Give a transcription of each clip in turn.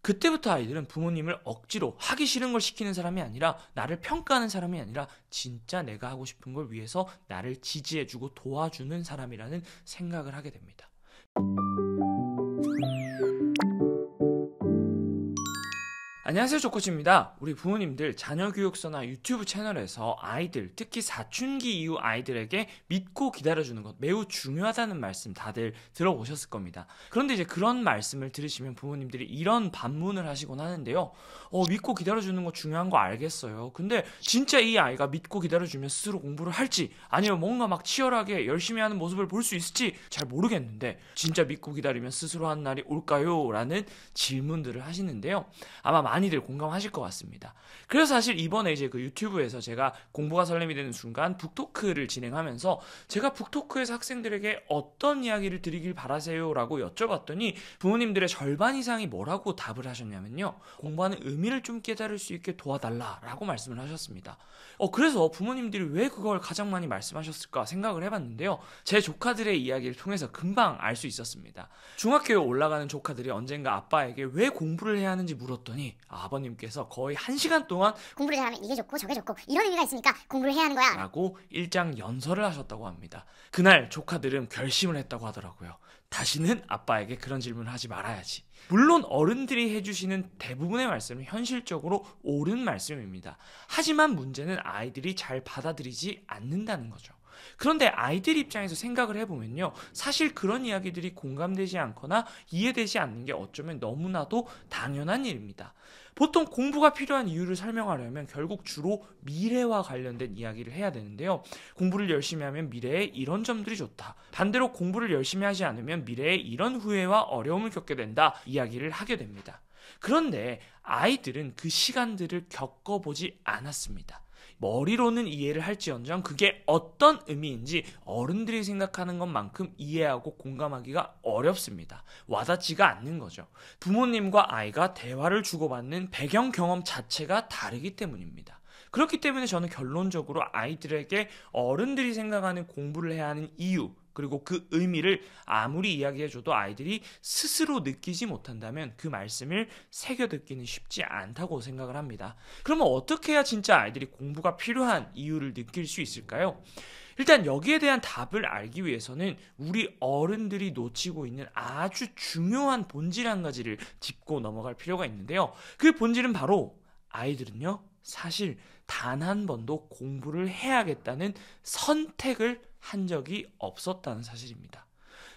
그때부터 아이들은 부모님을 억지로 하기 싫은 걸 시키는 사람이 아니라, 나를 평가하는 사람이 아니라 진짜 내가 하고 싶은 걸 위해서 나를 지지해주고 도와주는 사람이라는 생각을 하게 됩니다. 안녕하세요, 조코치입니다. 우리 부모님들 자녀교육서나 유튜브 채널에서 아이들, 특히 사춘기 이후 아이들에게 믿고 기다려주는 것 매우 중요하다는 말씀 다들 들어보셨을 겁니다. 그런데 이제 그런 말씀을 들으시면 부모님들이 이런 반문을 하시곤 하는데요. 믿고 기다려주는 거 중요한 거 알겠어요. 근데 진짜 이 아이가 믿고 기다려주면 스스로 공부를 할지, 아니면 뭔가 막 치열하게 열심히 하는 모습을 볼 수 있을지 잘 모르겠는데, 진짜 믿고 기다리면 스스로 하는 날이 올까요? 라는 질문들을 하시는데요. 아마 많이들 공감하실 것 같습니다. 그래서 사실 이번에 이제 그 유튜브에서 제가 공부가 설렘이 되는 순간 북토크를 진행하면서, 제가 북토크에서 학생들에게 어떤 이야기를 드리길 바라세요? 라고 여쭤봤더니 부모님들의 절반 이상이 뭐라고 답을 하셨냐면요, 공부하는 의미를 좀 깨달을 수 있게 도와달라 라고 말씀을 하셨습니다. 그래서 부모님들이 왜 그걸 가장 많이 말씀하셨을까 생각을 해봤는데요. 제 조카들의 이야기를 통해서 금방 알 수 있었습니다. 중학교에 올라가는 조카들이 언젠가 아빠에게 왜 공부를 해야 하는지 물었더니 아버님께서 거의 1시간 동안 공부를 잘하면 이게 좋고 저게 좋고 이런 의미가 있으니까 공부를 해야 하는 거야 라고 일장 연설을 하셨다고 합니다. 그날 조카들은 결심을 했다고 하더라고요. 다시는 아빠에게 그런 질문을 하지 말아야지. 물론 어른들이 해주시는 대부분의 말씀은 현실적으로 옳은 말씀입니다. 하지만 문제는 아이들이 잘 받아들이지 않는다는 거죠. 그런데 아이들 입장에서 생각을 해보면요, 사실 그런 이야기들이 공감되지 않거나 이해되지 않는 게 어쩌면 너무나도 당연한 일입니다. 보통 공부가 필요한 이유를 설명하려면 결국 주로 미래와 관련된 이야기를 해야 되는데요. 공부를 열심히 하면 미래에 이런 점들이 좋다, 반대로 공부를 열심히 하지 않으면 미래에 이런 후회와 어려움을 겪게 된다, 이야기를 하게 됩니다. 그런데 아이들은 그 시간들을 겪어보지 않았습니다. 머리로는 이해를 할지언정 그게 어떤 의미인지 어른들이 생각하는 것만큼 이해하고 공감하기가 어렵습니다. 와닿지가 않는 거죠. 부모님과 아이가 대화를 주고받는 배경 경험 자체가 다르기 때문입니다. 그렇기 때문에 저는 결론적으로 아이들에게 어른들이 생각하는 공부를 해야 하는 이유, 그리고 그 의미를 아무리 이야기해줘도 아이들이 스스로 느끼지 못한다면 그 말씀을 새겨듣기는 쉽지 않다고 생각을 합니다. 그러면 어떻게 해야 진짜 아이들이 공부가 필요한 이유를 느낄 수 있을까요? 일단 여기에 대한 답을 알기 위해서는 우리 어른들이 놓치고 있는 아주 중요한 본질 한 가지를 짚고 넘어갈 필요가 있는데요. 그 본질은 바로, 아이들은요, 사실 단 한 번도 공부를 해야겠다는 선택을 한 적이 없었다는 사실입니다.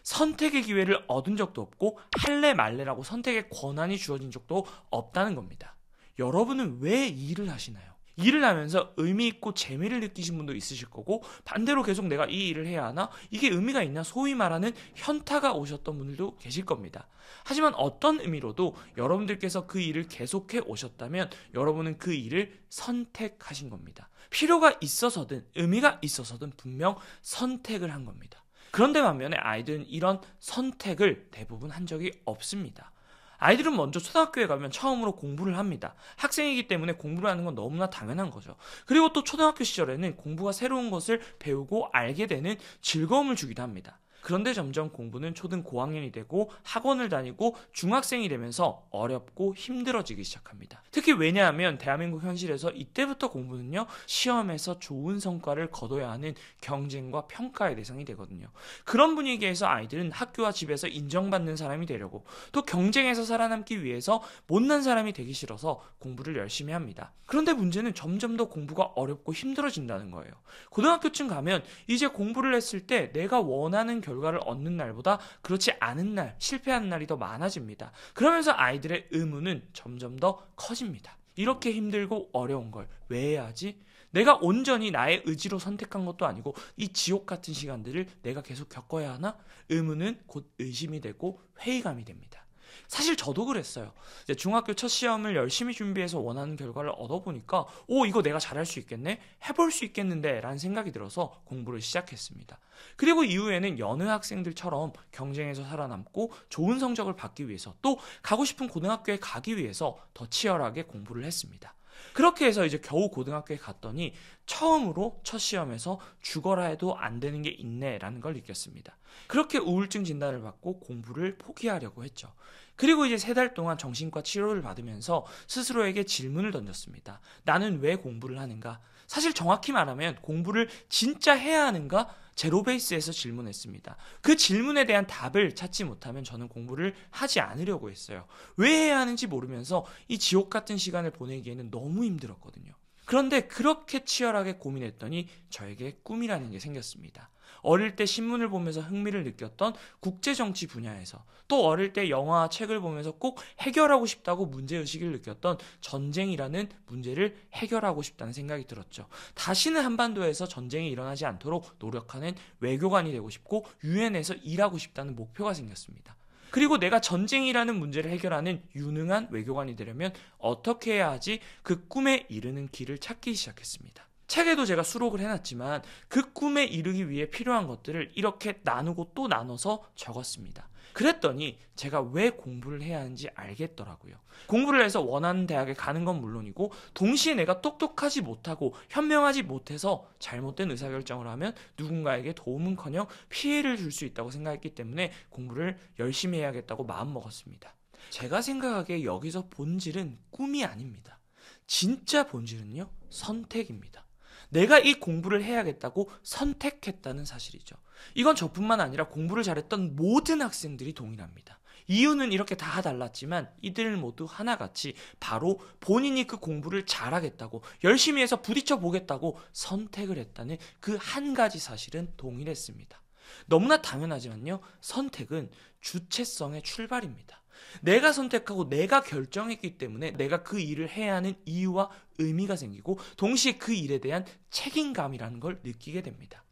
선택의 기회를 얻은 적도 없고 할래 말래라고 선택의 권한이 주어진 적도 없다는 겁니다. 여러분은 왜 일을 하시나요? 일을 하면서 의미 있고 재미를 느끼신 분도 있으실 거고, 반대로 계속 내가 이 일을 해야 하나? 이게 의미가 있나? 소위 말하는 현타가 오셨던 분들도 계실 겁니다. 하지만 어떤 의미로도 여러분들께서 그 일을 계속해 오셨다면 여러분은 그 일을 선택하신 겁니다. 필요가 있어서든 의미가 있어서든 분명 선택을 한 겁니다. 그런데 반면에 아이들은 이런 선택을 대부분 한 적이 없습니다. 아이들은 먼저 초등학교에 가면 처음으로 공부를 합니다. 학생이기 때문에 공부를 하는 건 너무나 당연한 거죠. 그리고 또 초등학교 시절에는 공부가 새로운 것을 배우고 알게 되는 즐거움을 주기도 합니다. 그런데 점점 공부는 초등 고학년이 되고 학원을 다니고 중학생이 되면서 어렵고 힘들어지기 시작합니다. 특히 왜냐하면 대한민국 현실에서 이때부터 공부는요, 시험에서 좋은 성과를 거둬야 하는 경쟁과 평가의 대상이 되거든요. 그런 분위기에서 아이들은 학교와 집에서 인정받는 사람이 되려고, 또 경쟁에서 살아남기 위해서 못난 사람이 되기 싫어서 공부를 열심히 합니다. 그런데 문제는 점점 더 공부가 어렵고 힘들어진다는 거예요. 고등학교쯤 가면 이제 공부를 했을 때 내가 원하는 결과를 얻는 날보다 그렇지 않은 날, 실패하는 날이 더 많아집니다. 그러면서 아이들의 의무는 점점 더 커집니다. 이렇게 힘들고 어려운 걸 왜 해야 하지? 내가 온전히 나의 의지로 선택한 것도 아니고 이 지옥 같은 시간들을 내가 계속 겪어야 하나? 의무는 곧 의심이 되고 회의감이 됩니다. 사실 저도 그랬어요. 이제 중학교 첫 시험을 열심히 준비해서 원하는 결과를 얻어보니까 이거 내가 잘할 수 있겠네? 해볼 수 있겠는데? 라는 생각이 들어서 공부를 시작했습니다. 그리고 이후에는 여느 학생들처럼 경쟁에서 살아남고 좋은 성적을 받기 위해서, 또 가고 싶은 고등학교에 가기 위해서 더 치열하게 공부를 했습니다. 그렇게 해서 이제 겨우 고등학교에 갔더니 처음으로 첫 시험에서 죽어라 해도 안 되는 게 있네 라는 걸 느꼈습니다. 그렇게 우울증 진단을 받고 공부를 포기하려고 했죠. 그리고 이제 3달 동안 정신과 치료를 받으면서 스스로에게 질문을 던졌습니다. 나는 왜 공부를 하는가? 사실 정확히 말하면 공부를 진짜 해야 하는가? 제로베이스에서 질문했습니다. 그 질문에 대한 답을 찾지 못하면 저는 공부를 하지 않으려고 했어요. 왜 해야 하는지 모르면서 이 지옥 같은 시간을 보내기에는 너무 힘들었거든요. 그런데 그렇게 치열하게 고민했더니 저에게 꿈이라는 게 생겼습니다. 어릴 때 신문을 보면서 흥미를 느꼈던 국제정치 분야에서, 또 어릴 때 영화와 책을 보면서 꼭 해결하고 싶다고 문제의식을 느꼈던 전쟁이라는 문제를 해결하고 싶다는 생각이 들었죠. 다시는 한반도에서 전쟁이 일어나지 않도록 노력하는 외교관이 되고 싶고 유엔에서 일하고 싶다는 목표가 생겼습니다. 그리고 내가 전쟁이라는 문제를 해결하는 유능한 외교관이 되려면 어떻게 해야 하지? 그 꿈에 이르는 길을 찾기 시작했습니다. 책에도 제가 수록을 해놨지만 그 꿈에 이르기 위해 필요한 것들을 이렇게 나누고 또 나눠서 적었습니다. 그랬더니 제가 왜 공부를 해야 하는지 알겠더라고요. 공부를 해서 원하는 대학에 가는 건 물론이고 동시에 내가 똑똑하지 못하고 현명하지 못해서 잘못된 의사결정을 하면 누군가에게 도움은커녕 피해를 줄 수 있다고 생각했기 때문에 공부를 열심히 해야겠다고 마음먹었습니다. 제가 생각하기에 여기서 본질은 꿈이 아닙니다. 진짜 본질은요, 선택입니다. 내가 이 공부를 해야겠다고 선택했다는 사실이죠. 이건 저뿐만 아니라 공부를 잘했던 모든 학생들이 동일합니다. 이유는 이렇게 다 달랐지만 이들 모두 하나같이 바로 본인이 그 공부를 잘하겠다고, 열심히 해서 부딪혀 보겠다고 선택을 했다는 그 한 가지 사실은 동일했습니다. 너무나 당연하지만요, 선택은 주체성의 출발입니다. 내가 선택하고 내가 결정했기 때문에 내가 그 일을 해야 하는 이유와 의미가 생기고 동시에 그 일에 대한 책임감이라는 걸 느끼게 됩니다.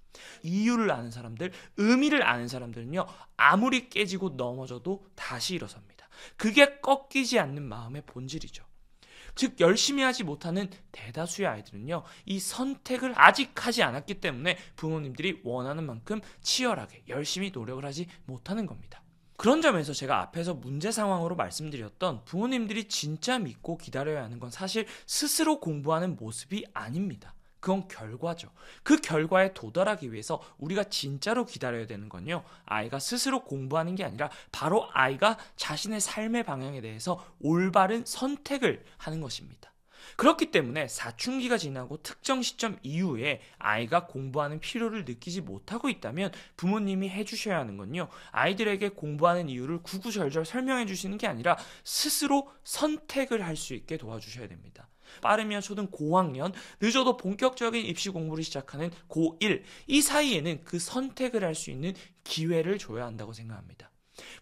이유를 아는 사람들, 의미를 아는 사람들은요, 아무리 깨지고 넘어져도 다시 일어섭니다. 그게 꺾이지 않는 마음의 본질이죠. 즉 열심히 하지 못하는 대다수의 아이들은요, 이 선택을 아직 하지 않았기 때문에 부모님들이 원하는 만큼 치열하게 열심히 노력을 하지 못하는 겁니다. 그런 점에서 제가 앞에서 문제 상황으로 말씀드렸던 부모님들이 진짜 믿고 기다려야 하는 건 사실 스스로 공부하는 모습이 아닙니다. 그건 결과죠. 그 결과에 도달하기 위해서 우리가 진짜로 기다려야 되는 건요, 아이가 스스로 공부하는 게 아니라 바로 아이가 자신의 삶의 방향에 대해서 올바른 선택을 하는 것입니다. 그렇기 때문에 사춘기가 지나고 특정 시점 이후에 아이가 공부하는 필요를 느끼지 못하고 있다면 부모님이 해주셔야 하는 건요, 아이들에게 공부하는 이유를 구구절절 설명해 주시는 게 아니라 스스로 선택을 할 수 있게 도와주셔야 됩니다. 빠르면 초등 고학년, 늦어도 본격적인 입시 공부를 시작하는 고1, 이 사이에는 그 선택을 할 수 있는 기회를 줘야 한다고 생각합니다.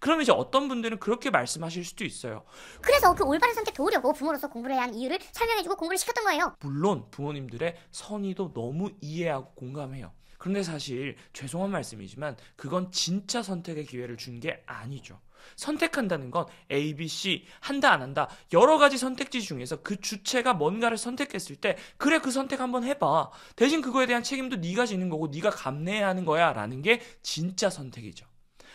그럼 이제 어떤 분들은 그렇게 말씀하실 수도 있어요. 그래서 그 올바른 선택 도우려고 부모로서 공부를 해야 하는 이유를 설명해주고 공부를 시켰던 거예요. 물론 부모님들의 선의도 너무 이해하고 공감해요. 그런데 사실 죄송한 말씀이지만 그건 진짜 선택의 기회를 준 게 아니죠. 선택한다는 건 A, B, C 한다 안 한다 여러 가지 선택지 중에서 그 주체가 뭔가를 선택했을 때 그래 그 선택 한번 해봐. 대신 그거에 대한 책임도 네가 지는 거고 네가 감내해야 하는 거야 라는 게 진짜 선택이죠.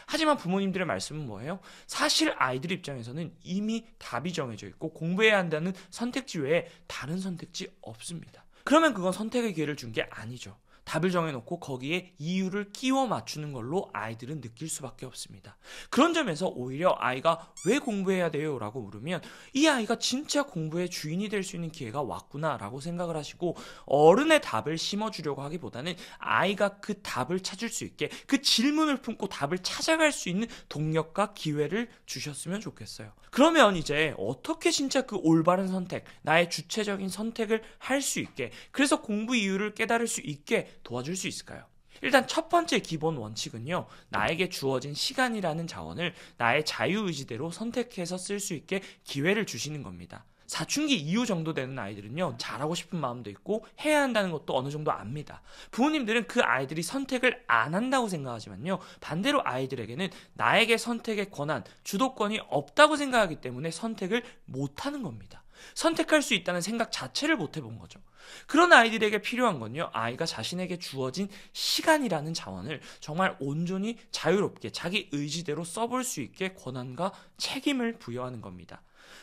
하지만 부모님들의 말씀은 뭐예요? 사실 아이들 입장에서는 이미 답이 정해져 있고 공부해야 한다는 선택지 외에 다른 선택지 없습니다. 그러면 그건 선택의 기회를 준 게 아니죠. 답을 정해놓고 거기에 이유를 끼워 맞추는 걸로 아이들은 느낄 수밖에 없습니다. 그런 점에서 오히려 아이가 왜 공부해야 돼요? 라고 물으면 이 아이가 진짜 공부의 주인이 될 수 있는 기회가 왔구나 라고 생각을 하시고 어른의 답을 심어주려고 하기보다는 아이가 그 답을 찾을 수 있게 그 질문을 품고 답을 찾아갈 수 있는 동력과 기회를 주셨으면 좋겠어요. 그러면 이제 어떻게 진짜 그 올바른 선택, 나의 주체적인 선택을 할 수 있게, 그래서 공부 이유를 깨달을 수 있게 도와줄 수 있을까요? 일단 첫 번째 기본 원칙은요, 나에게 주어진 시간이라는 자원을 나의 자유의지대로 선택해서 쓸 수 있게 기회를 주시는 겁니다. 사춘기 이후 정도 되는 아이들은요, 잘하고 싶은 마음도 있고 해야 한다는 것도 어느 정도 압니다. 부모님들은 그 아이들이 선택을 안 한다고 생각하지만요, 반대로 아이들에게는 나에게 선택의 권한, 주도권이 없다고 생각하기 때문에 선택을 못하는 겁니다. 선택할 수 있다는 생각 자체를 못 해본 거죠. 그런 아이들에게 필요한 건요, 아이가 자신에게 주어진 시간이라는 자원을 정말 온전히 자유롭게 자기 의지대로 써볼 수 있게 권한과 책임을 부여하는 겁니다.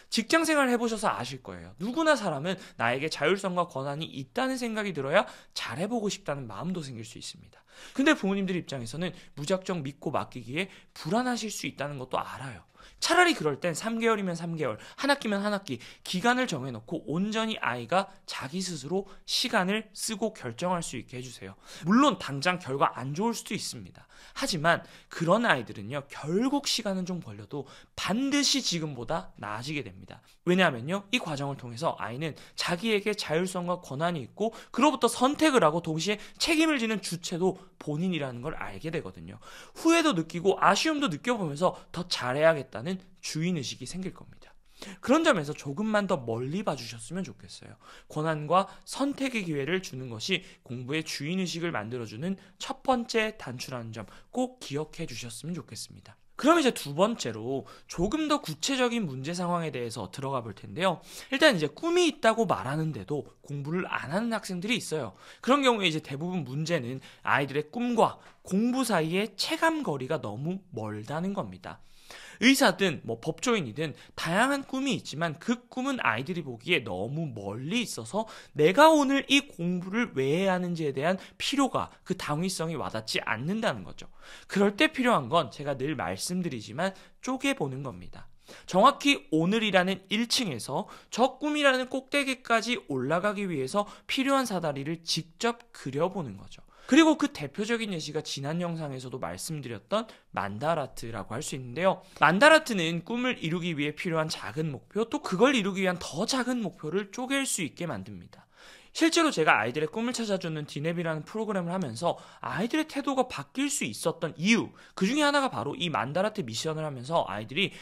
직장생활 해보셔서 아실 거예요. 누구나 사람은 나에게 자율성과 권한이 있다는 생각이 들어야 잘해보고 싶다는 마음도 생길 수 있습니다. 근데 부모님들 입장에서는 무작정 믿고 맡기기에 불안하실 수 있다는 것도 알아요. 차라리 그럴 땐 3개월이면 3개월, 한 학기면 한 학기, 기간을 정해놓고 온전히 아이가 자기 스스로 시간을 쓰고 결정할 수 있게 해주세요. 물론 당장 결과 안 좋을 수도 있습니다. 하지만 그런 아이들은요, 결국 시간은 좀 걸려도 반드시 지금보다 나아지게 됩니다. 왜냐하면요, 이 과정을 통해서 아이는 자기에게 자율성과 권한이 있고 그로부터 선택을 하고 동시에 책임을 지는 주체도 본인이라는 걸 알게 되거든요. 후회도 느끼고 아쉬움도 느껴보면서 더 잘해야겠다는 주인의식이 생길 겁니다. 그런 점에서 조금만 더 멀리 봐주셨으면 좋겠어요. 권한과 선택의 기회를 주는 것이 공부의 주인의식을 만들어주는 첫 번째 단추라는 점 꼭 기억해 주셨으면 좋겠습니다. 그럼 이제 두 번째로 조금 더 구체적인 문제 상황에 대해서 들어가 볼 텐데요. 일단 이제 꿈이 있다고 말하는데도 공부를 안 하는 학생들이 있어요. 그런 경우에 이제 대부분 문제는 아이들의 꿈과 공부 사이의 체감 거리가 너무 멀다는 겁니다. 의사든 법조인이든 다양한 꿈이 있지만 그 꿈은 아이들이 보기에 너무 멀리 있어서 내가 오늘 이 공부를 왜 해야 하는지에 대한 필요가, 그 당위성이 와닿지 않는다는 거죠. 그럴 때 필요한 건 제가 늘 말씀드리지만 쪼개보는 겁니다. 정확히 오늘이라는 1층에서 저 꿈이라는 꼭대기까지 올라가기 위해서 필요한 사다리를 직접 그려보는 거죠. 그리고 그 대표적인 예시가 지난 영상에서도 말씀드렸던 만다라트라고 할 수 있는데요. 만다라트는 꿈을 이루기 위해 필요한 작은 목표, 또 그걸 이루기 위한 더 작은 목표를 쪼갤 수 있게 만듭니다. 실제로 제가 아이들의 꿈을 찾아주는 디넵이라는 프로그램을 하면서 아이들의 태도가 바뀔 수 있었던 이유, 그 중에 하나가 바로 이 만다라트 미션을 하면서 아이들이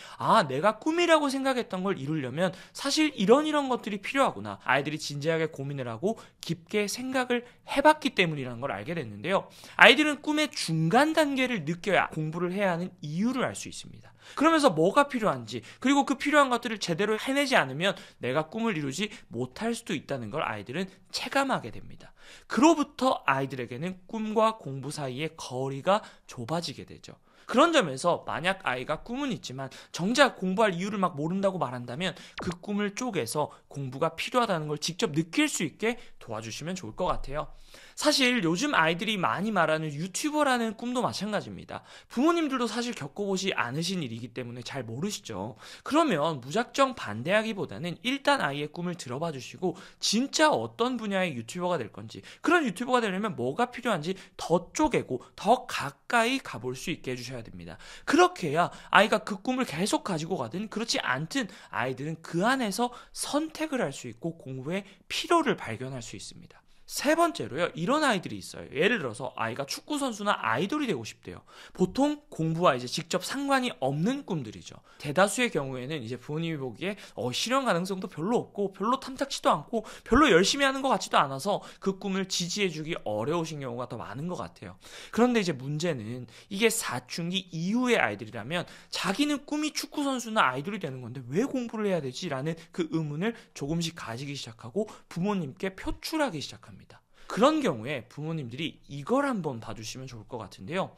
내가 꿈이라고 생각했던 걸 이루려면 사실 이런 것들이 필요하구나. 아이들이 진지하게 고민을 하고 깊게 생각을 해봤기 때문이라는 걸 알게 됐는데요. 아이들은 꿈의 중간 단계를 느껴야 공부를 해야 하는 이유를 알 수 있습니다. 그러면서 뭐가 필요한지, 그리고 그 필요한 것들을 제대로 해내지 않으면 내가 꿈을 이루지 못할 수도 있다는 걸 아이들은 체감하게 됩니다. 그로부터 아이들에게는 꿈과 공부 사이의 거리가 좁아지게 되죠. 그런 점에서 만약 아이가 꿈은 있지만 정작 공부할 이유를 막 모른다고 말한다면 그 꿈을 쪼개서 공부가 필요하다는 걸 직접 느낄 수 있게 도와주시면 좋을 것 같아요. 사실 요즘 아이들이 많이 말하는 유튜버라는 꿈도 마찬가지입니다. 부모님들도 사실 겪어보지 않으신 일이기 때문에 잘 모르시죠. 그러면 무작정 반대하기보다는 일단 아이의 꿈을 들어봐 주시고 진짜 어떤 분야의 유튜버가 될 건지, 그런 유튜버가 되려면 뭐가 필요한지 더 쪼개고 더 가까이 가볼 수 있게 해주셔야 됩니다. 그렇게 해야 아이가 그 꿈을 계속 가지고 가든 그렇지 않든 아이들은 그 안에서 선택을 할 수 있고 공부의 필요를 발견할 수 있습니다. 세 번째로요, 이런 아이들이 있어요. 예를 들어서 아이가 축구 선수나 아이돌이 되고 싶대요. 보통 공부와 이제 직접 상관이 없는 꿈들이죠. 대다수의 경우에는 이제 부모님이 보기에 실현 가능성도 별로 없고 별로 탐탁치도 않고 별로 열심히 하는 것 같지도 않아서 그 꿈을 지지해주기 어려우신 경우가 더 많은 것 같아요. 그런데 이제 문제는 이게 사춘기 이후의 아이들이라면 자기는 꿈이 축구 선수나 아이돌이 되는 건데 왜 공부를 해야 되지? 라는 그 의문을 조금씩 가지기 시작하고 부모님께 표출하기 시작합니다. 그런 경우에 부모님들이 이걸 한번 봐주시면 좋을 것 같은데요.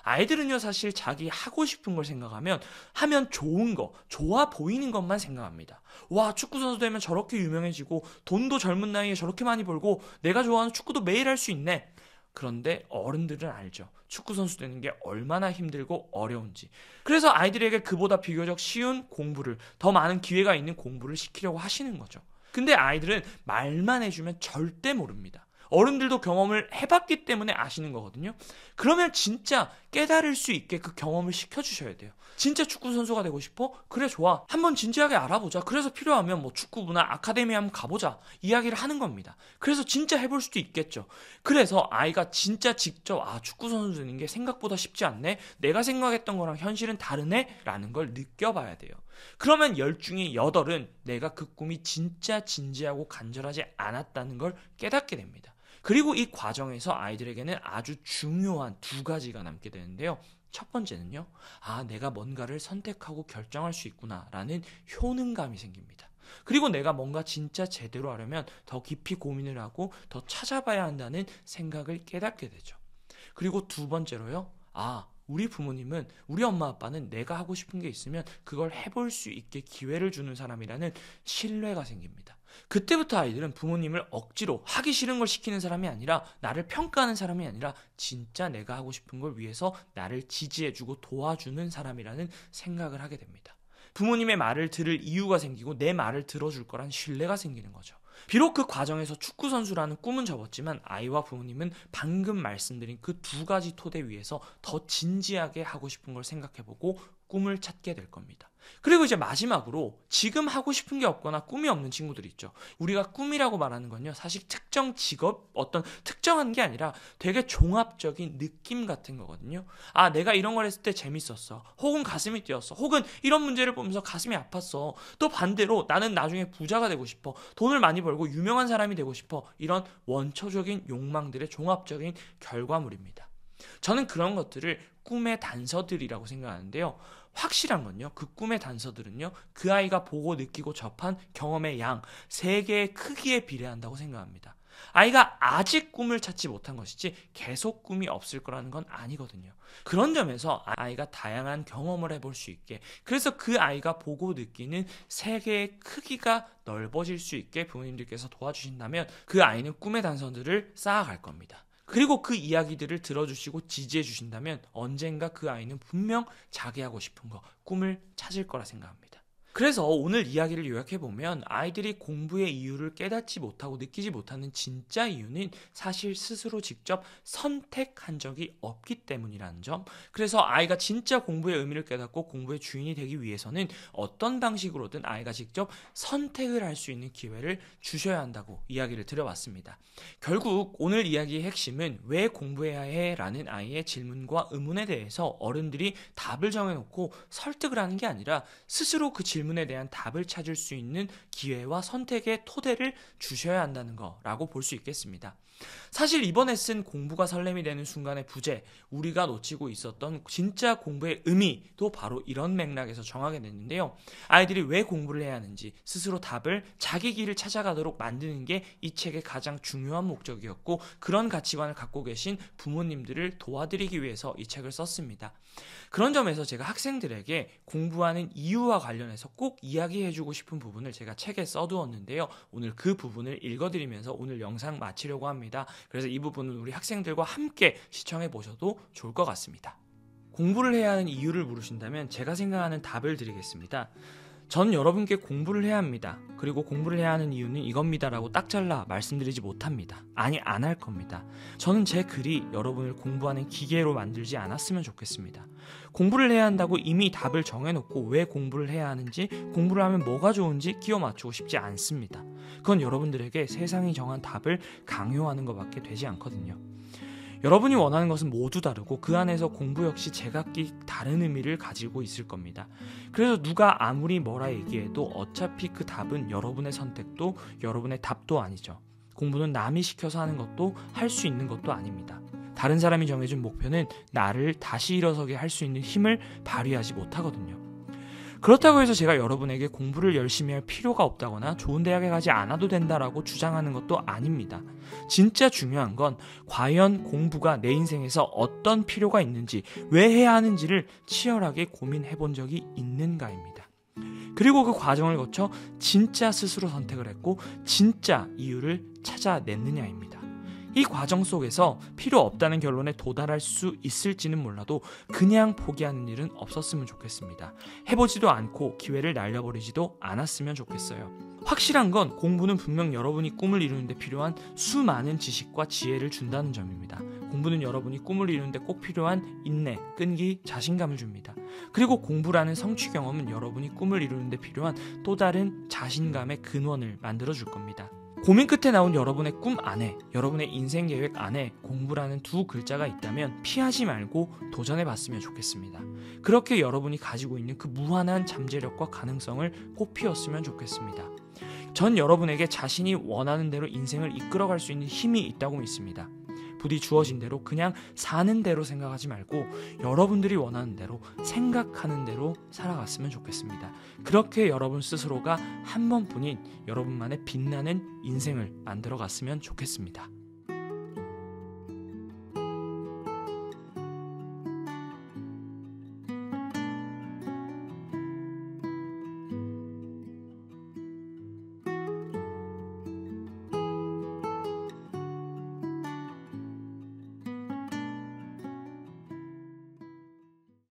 아이들은요, 사실 자기 하고 싶은 걸 생각하면 하면 좋은 거, 좋아 보이는 것만 생각합니다. 와, 축구선수 되면 저렇게 유명해지고 돈도 젊은 나이에 저렇게 많이 벌고 내가 좋아하는 축구도 매일 할 수 있네. 그런데 어른들은 알죠. 축구선수 되는 게 얼마나 힘들고 어려운지. 그래서 아이들에게 그보다 비교적 쉬운 공부를, 더 많은 기회가 있는 공부를 시키려고 하시는 거죠. 근데 아이들은 말만 해주면 절대 모릅니다. 어른들도 경험을 해봤기 때문에 아시는 거거든요. 그러면 진짜 깨달을 수 있게 그 경험을 시켜주셔야 돼요. 진짜 축구 선수가 되고 싶어? 그래, 좋아. 한번 진지하게 알아보자. 그래서 필요하면 축구부나 아카데미 한번 가보자. 이야기를 하는 겁니다. 그래서 진짜 해볼 수도 있겠죠. 그래서 아이가 진짜 직접 축구 선수 되는 게 생각보다 쉽지 않네. 내가 생각했던 거랑 현실은 다르네. 라는 걸 느껴봐야 돼요. 그러면 10 중에 8은 내가 그 꿈이 진짜 진지하고 간절하지 않았다는 걸 깨닫게 됩니다. 그리고 이 과정에서 아이들에게는 아주 중요한 2가지가 남게 되는데요. 첫 번째는요, 내가 뭔가를 선택하고 결정할 수 있구나 라는 효능감이 생깁니다. 그리고 내가 뭔가 진짜 제대로 하려면 더 깊이 고민을 하고 더 찾아봐야 한다는 생각을 깨닫게 되죠. 그리고 두 번째로요, 우리 부모님은, 우리 엄마 아빠는 내가 하고 싶은 게 있으면 그걸 해볼 수 있게 기회를 주는 사람이라는 신뢰가 생깁니다. 그때부터 아이들은 부모님을 억지로 하기 싫은 걸 시키는 사람이 아니라, 나를 평가하는 사람이 아니라 진짜 내가 하고 싶은 걸 위해서 나를 지지해주고 도와주는 사람이라는 생각을 하게 됩니다. 부모님의 말을 들을 이유가 생기고 내 말을 들어줄 거란 신뢰가 생기는 거죠. 비록 그 과정에서 축구선수라는 꿈은 접었지만 아이와 부모님은 방금 말씀드린 그 두 가지 토대 위에서 더 진지하게 하고 싶은 걸 생각해보고 꿈을 찾게 될 겁니다. 그리고 이제 마지막으로 지금 하고 싶은 게 없거나 꿈이 없는 친구들이 있죠. 우리가 꿈이라고 말하는 건요, 사실 특정 직업, 어떤 특정한 게 아니라 되게 종합적인 느낌 같은 거거든요. 아, 내가 이런 걸 했을 때 재밌었어. 혹은 가슴이 뛰었어. 혹은 이런 문제를 보면서 가슴이 아팠어. 또 반대로 나는 나중에 부자가 되고 싶어. 돈을 많이 벌고 유명한 사람이 되고 싶어. 이런 원초적인 욕망들의 종합적인 결과물입니다. 저는 그런 것들을 꿈의 단서들이라고 생각하는데요. 확실한 건요, 그 꿈의 단서들은요, 그 아이가 보고 느끼고 접한 경험의 양, 세계의 크기에 비례한다고 생각합니다. 아이가 아직 꿈을 찾지 못한 것이지 계속 꿈이 없을 거라는 건 아니거든요. 그런 점에서 아이가 다양한 경험을 해볼 수 있게, 그래서 그 아이가 보고 느끼는 세계의 크기가 넓어질 수 있게 부모님들께서 도와주신다면 그 아이는 꿈의 단서들을 쌓아갈 겁니다. 그리고 그 이야기들을 들어주시고 지지해 주신다면 언젠가 그 아이는 분명 자기 하고 싶은 거, 꿈을 찾을 거라 생각합니다. 그래서 오늘 이야기를 요약해보면 아이들이 공부의 이유를 깨닫지 못하고 느끼지 못하는 진짜 이유는 사실 스스로 직접 선택한 적이 없기 때문이라는 점, 그래서 아이가 진짜 공부의 의미를 깨닫고 공부의 주인이 되기 위해서는 어떤 방식으로든 아이가 직접 선택을 할 수 있는 기회를 주셔야 한다고 이야기를 드려봤습니다. 결국 오늘 이야기의 핵심은 왜 공부해야 해? 라는 아이의 질문과 의문에 대해서 어른들이 답을 정해놓고 설득을 하는 게 아니라 스스로 그 질문에 대한 답을 찾을 수 있는 기회와 선택의 토대를 주셔야 한다는 거라고 볼 수 있겠습니다. 사실 이번에 쓴 공부가 설렘이 되는 순간의 부제, 우리가 놓치고 있었던 진짜 공부의 의미도 바로 이런 맥락에서 정하게 됐는데요. 아이들이 왜 공부를 해야 하는지 스스로 답을, 자기 길을 찾아가도록 만드는 게 이 책의 가장 중요한 목적이었고, 그런 가치관을 갖고 계신 부모님들을 도와드리기 위해서 이 책을 썼습니다. 그런 점에서 제가 학생들에게 공부하는 이유와 관련해서 꼭 이야기해주고 싶은 부분을 제가 책에 써두었는데요. 오늘 그 부분을 읽어드리면서 오늘 영상 마치려고 합니다. 그래서 이 부분은 우리 학생들과 함께 시청해 보셔도 좋을 것 같습니다. 공부를 해야 하는 이유를 물으신다면 제가 생각하는 답을 드리겠습니다. 전 여러분께 공부를 해야 합니다. 그리고 공부를 해야 하는 이유는 이겁니다라고 딱 잘라 말씀드리지 못합니다. 아니, 안 할 겁니다. 저는 제 글이 여러분을 공부하는 기계로 만들지 않았으면 좋겠습니다. 공부를 해야 한다고 이미 답을 정해놓고 왜 공부를 해야 하는지, 공부를 하면 뭐가 좋은지 끼워 맞추고 싶지 않습니다. 그건 여러분들에게 세상이 정한 답을 강요하는 것밖에 되지 않거든요. 여러분이 원하는 것은 모두 다르고 그 안에서 공부 역시 제각기 다른 의미를 가지고 있을 겁니다. 그래서 누가 아무리 뭐라 얘기해도 어차피 그 답은 여러분의 선택도 여러분의 답도 아니죠. 공부는 남이 시켜서 하는 것도 할 수 있는 것도 아닙니다. 다른 사람이 정해준 목표는 나를 다시 일어서게 할 수 있는 힘을 발휘하지 못하거든요. 그렇다고 해서 제가 여러분에게 공부를 열심히 할 필요가 없다거나 좋은 대학에 가지 않아도 된다라고 주장하는 것도 아닙니다. 진짜 중요한 건 과연 공부가 내 인생에서 어떤 필요가 있는지, 왜 해야 하는지를 치열하게 고민해 본 적이 있는가입니다. 그리고 그 과정을 거쳐 진짜 스스로 선택을 했고 진짜 이유를 찾아냈느냐입니다. 이 과정 속에서 필요 없다는 결론에 도달할 수 있을지는 몰라도 그냥 포기하는 일은 없었으면 좋겠습니다. 해보지도 않고 기회를 날려버리지도 않았으면 좋겠어요. 확실한 건 공부는 분명 여러분이 꿈을 이루는데 필요한 수많은 지식과 지혜를 준다는 점입니다. 공부는 여러분이 꿈을 이루는데 꼭 필요한 인내, 끈기, 자신감을 줍니다. 그리고 공부라는 성취 경험은 여러분이 꿈을 이루는데 필요한 또 다른 자신감의 근원을 만들어줄 겁니다. 고민 끝에 나온 여러분의 꿈 안에, 여러분의 인생 계획 안에 공부라는 두 글자가 있다면 피하지 말고 도전해봤으면 좋겠습니다. 그렇게 여러분이 가지고 있는 그 무한한 잠재력과 가능성을 꽃피웠으면 좋겠습니다. 전 여러분에게 자신이 원하는 대로 인생을 이끌어갈 수 있는 힘이 있다고 믿습니다. 부디 주어진 대로 그냥 사는 대로 생각하지 말고 여러분들이 원하는 대로, 생각하는 대로 살아갔으면 좋겠습니다. 그렇게 여러분 스스로가 한 번뿐인 여러분만의 빛나는 인생을 만들어 갔으면 좋겠습니다.